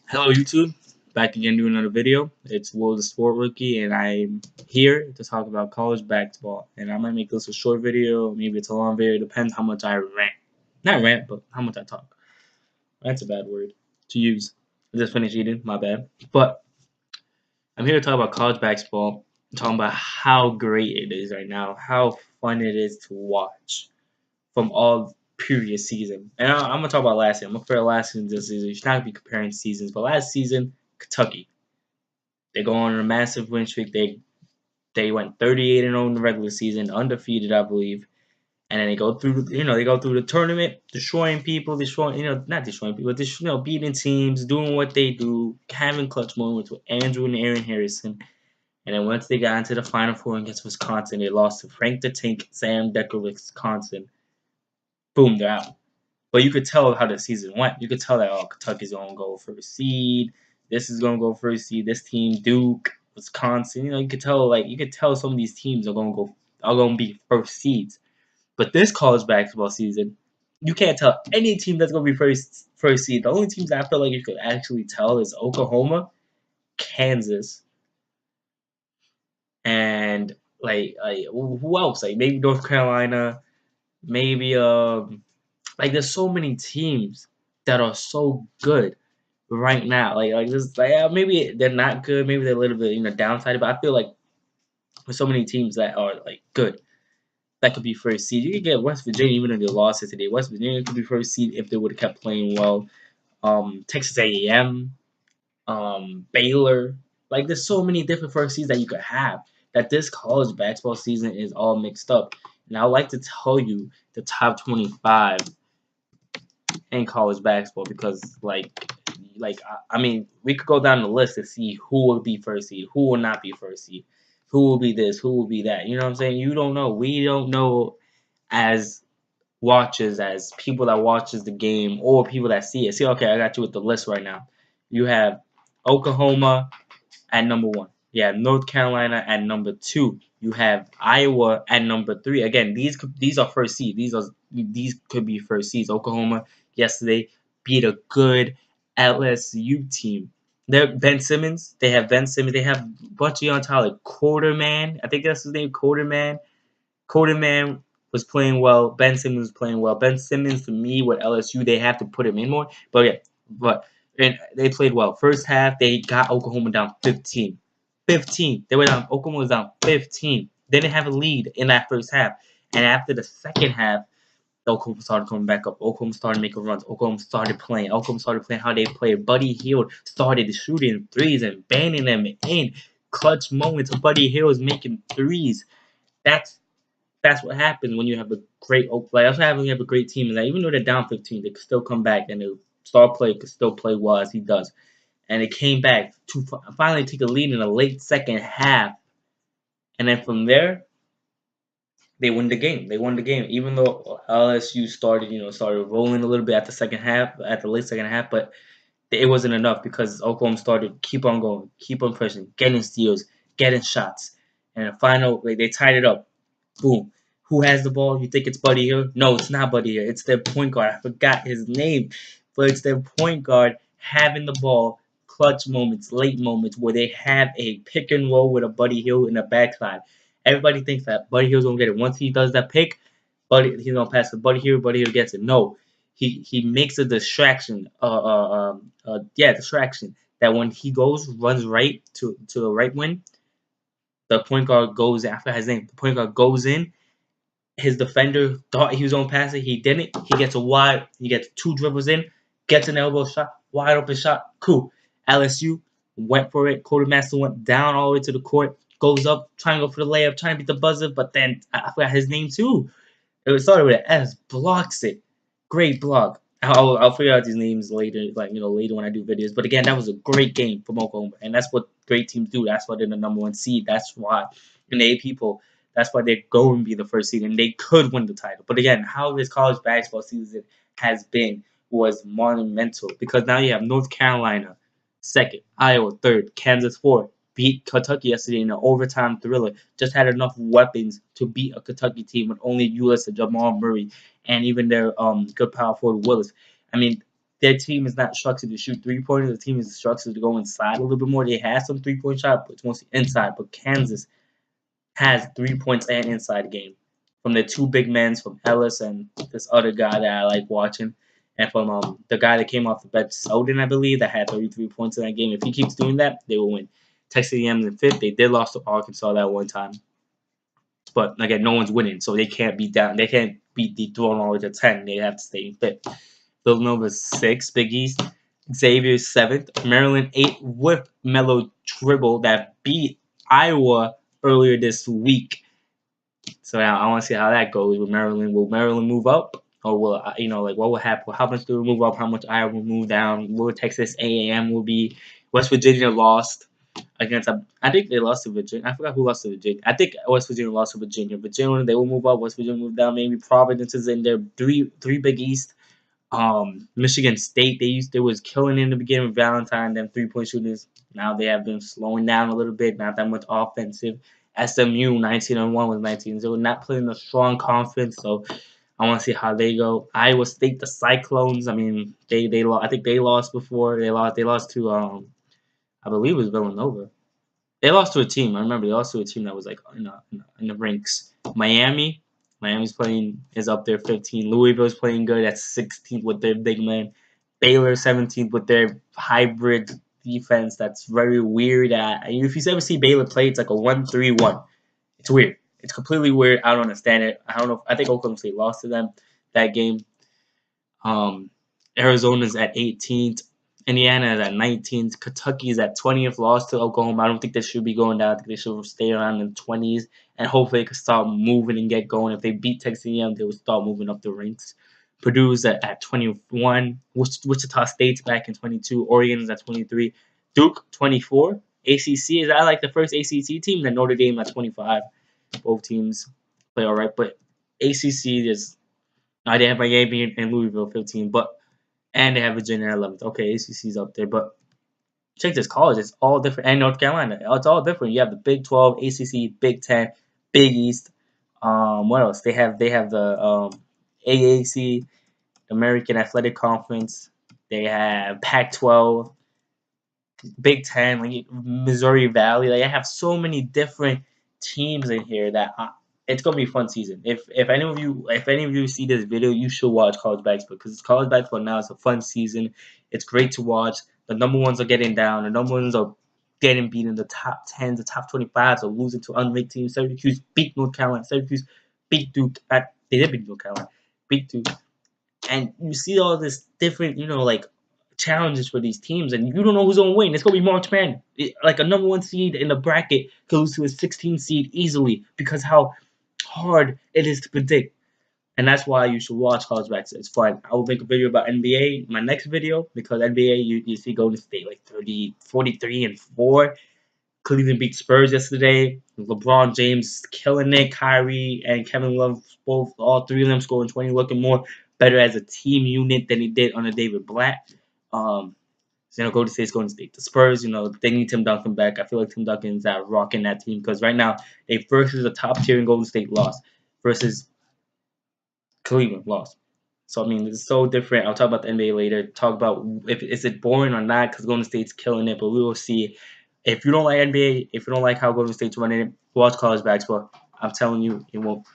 Hello YouTube, back again doing another video. It's Will the Sport Rookie and I'm here to talk about college basketball. And I might make this a short video, maybe it's a long video, depends how much I rant. Not rant, but how much I talk. That's a bad word to use. I just finished eating, my bad. But I'm here to talk about college basketball, talking about how great it is right now, how fun it is to watch from all previous season. And I'm gonna talk about last season. I'm gonna compare last season to this season. You should not be comparing seasons, but last season, Kentucky. They go on a massive win streak. They went 38-0 in the regular season, undefeated, I believe. And then they go through, they go through the tournament, destroying people, not destroying people, just beating teams, doing what they do, having clutch moments with Andrew and Aaron Harrison. And then once they got into the Final Four against Wisconsin, they lost to Frank the Tank, Sam Decker, Wisconsin. Boom, they're out. But you could tell how the season went. You could tell that Kentucky's gonna go first seed. This is gonna go first seed. This team, Duke, Wisconsin. You could tell some of these teams are gonna be first seeds. But this college basketball season, you can't tell any team that's gonna be first seed. The only teams that I feel like you could actually tell is Oklahoma, Kansas, and like who else? Like maybe North Carolina, maybe there's so many teams that are so good right now. Like this, maybe they're not good. Maybe they're a little bit downside. But I feel like there's so many teams that are like good that could be first seed. You could get West Virginia even if they lost it today. West Virginia could be first seed if they would have kept playing well. Texas A&M, Baylor. Like there's so many different first seeds that you could have. That this college basketball season is all mixed up. And I would like to tell you the top 25 in college basketball because I mean we could go down the list to see who will be first seed, who will not be first seed, who will be this, who will be that. You know what I'm saying? You don't know. We don't know as watchers, as people that watches the game or people that see it. See, okay, I got you with the list right now. You have Oklahoma at number 1. You have North Carolina at number 2. You have Iowa at number 3. Again, these are first seed. These could be first seeds. Oklahoma yesterday beat a good LSU team. They're Ben Simmons. They have Ben Simmons. They have a bunch of young talent. Quarterman. I think that's his name. Quarterman. Quarterman was playing well. Ben Simmons was playing well. Ben Simmons, to me, with LSU, they have to put him in more. But yeah, and they played well. First half, they got Oklahoma down 15. 15. They were down. Oklahoma was down 15. They didn't have a lead in that first half. And after the second half, Oklahoma started coming back up. Oklahoma started making runs. Oklahoma started playing. Oklahoma started playing how they played. Buddy Hield started shooting threes and banging them in. Clutch moments. Buddy Hield was making threes. That's what happens when you have a great play. That's what happens when you have a great team. And even though they're down 15, they could still come back and the star player could still play well as he does. And they came back to finally take a lead in the late second half. And then from there, they win the game. They won the game, even though LSU started rolling a little bit at the second half, at the late second half, but it wasn't enough because Oklahoma started keep on going, keep on pushing, getting steals, getting shots, and the final they tied it up. Boom. Who has the ball? You think it's Buddy Hield? No, it's not Buddy Hield. It's their point guard. I forgot his name, but it's their point guard having the ball, clutch moments, late moments where they have a pick and roll with a Buddy Hield in the backside. Everybody thinks that Buddy Hield's gonna get it. Once he does that pick, he's gonna pass the Buddy Hield. Buddy Hield gets it. No, he makes a distraction. Distraction. That when he runs right to the right wing, the point guard goes after his name. The point guard goes in. His defender thought he was gonna pass it. He didn't. He gets 2 dribbles in, gets an elbow shot, wide open shot. Cool. LSU went for it. Quartermaster went down all the way to the court, goes up, trying to go for the layup, trying to beat the buzzer, but then I forgot his name too. It started with an S. Blocks it. Great block. I'll figure out these names later, later when I do videos. But again, that was a great game from Oklahoma, and that's what great teams do. That's why they're the number 1 seed. That's why, and they people. That's why they go and be the first seed, and they could win the title. But again, how this college basketball season has been was monumental because now you have North Carolina second, Iowa third, Kansas fourth. Beat Kentucky yesterday in an overtime thriller. Just had enough weapons to beat a Kentucky team with only Ulyss and Jamal Murray and even their good power forward Willis. I mean, their team is not structured to shoot 3-pointers. The team is structured to go inside a little bit more. They have some 3-point shot, but it's mostly inside. But Kansas has 3 points and inside game from the two big men, from Ellis and this other guy that I like watching, and from the guy that came off the bench, Soden, I believe, that had 33 points in that game. If he keeps doing that, they will win. Texas A&M in fifth. They did lose to Arkansas that one time, but again, no one's winning, so they can't be down. They can't be dethroned all the way to 10. They have to stay in fifth. Villanova's 6th, Big East. Xavier's 7th. Maryland 8th with Melo Dribble that beat Iowa earlier this week. So now I want to see how that goes with Maryland. Will Maryland move up, or will what will happen? How much do we move up? How much Iowa will move down? Will Texas A&M will be? West Virginia lost against. I think they lost to Virginia. I forgot who lost to Virginia. I think West Virginia lost to Virginia. Virginia, they will move up. West Virginia move down. Maybe Providence is in there. Three Big East. Michigan State, they was killing in the beginning with Valentine, them 3-point shooters. Now they have been slowing down a little bit, not that much offensive. SMU 19-1 was 19-0, not playing a strong conference, so I want to see how they go. Iowa State, the Cyclones. I mean, they lost. I think they lost before. They lost to I believe it was Villanova. They lost to a team. I remember they lost to a team that was like in the ranks. Miami's playing is up there 15. Louisville's playing good at 16th with their big man. Baylor 17th with their hybrid defense. That's very weird. If you ever see Baylor play, it's like a 1-3-1. It's weird. It's completely weird. I don't understand it. I don't know. I think Oklahoma State lost to them that game. Arizona's at 18th. Indiana is at 19th. Kentucky is at 20th. Lost to Oklahoma. I don't think they should be going down. I think they should stay around in the 20s. And hopefully they can start moving and get going. If they beat Texas A&M, they will start moving up the ranks. Purdue's at 21. Wichita State's back in 22. Oregon's at 23. Duke, 24. ACC is like the first ACC team. Then Notre Dame at 25. Both teams play all right. But ACC is... they have Miami and Louisville 15. And they have Virginia at 11th. Okay, ACC's up there, but check this college. It's all different. And North Carolina. It's all different. You have the Big 12, ACC, Big 10, Big East. What else? They have the AAC, American Athletic Conference. They have Pac-12, Big 10, like Missouri Valley. Like I have so many different teams in here that it's gonna be a fun season. If any of you see this video, you should watch college basketball because college basketball now is a fun season. It's great to watch. The number ones are getting down. The number ones are getting beaten. The top 10s, the top 25s are losing to unranked teams. Syracuse beat North Carolina. Syracuse beat Duke. They did beat North Carolina. Beat Duke. And you see all this different, challenges for these teams, and you don't know who's gonna win. It's gonna be March Madness. Like a number 1 seed in the bracket could lose to a 16 seed easily because how hard it is to predict. And that's why you should watch college basketball. It's fun. I will make a video about NBA in my next video because NBA, you see Golden State like 43-4. Cleveland beat Spurs yesterday. LeBron James killing it. Kyrie and Kevin Love, all three of them scoring 20, looking more better as a team unit than he did under David Blatt. Golden State's Golden State. The Spurs, they need Tim Duncan back. I feel like Tim Duncan's rocking that team because right now they versus a top tier in Golden State lost versus Cleveland lost. So I mean, it's so different. I'll talk about the NBA later. Talk about is it boring or not because Golden State's killing it, but we will see. If you don't like NBA, if you don't like how Golden State's running it, watch college basketball. I'm telling you, it won't.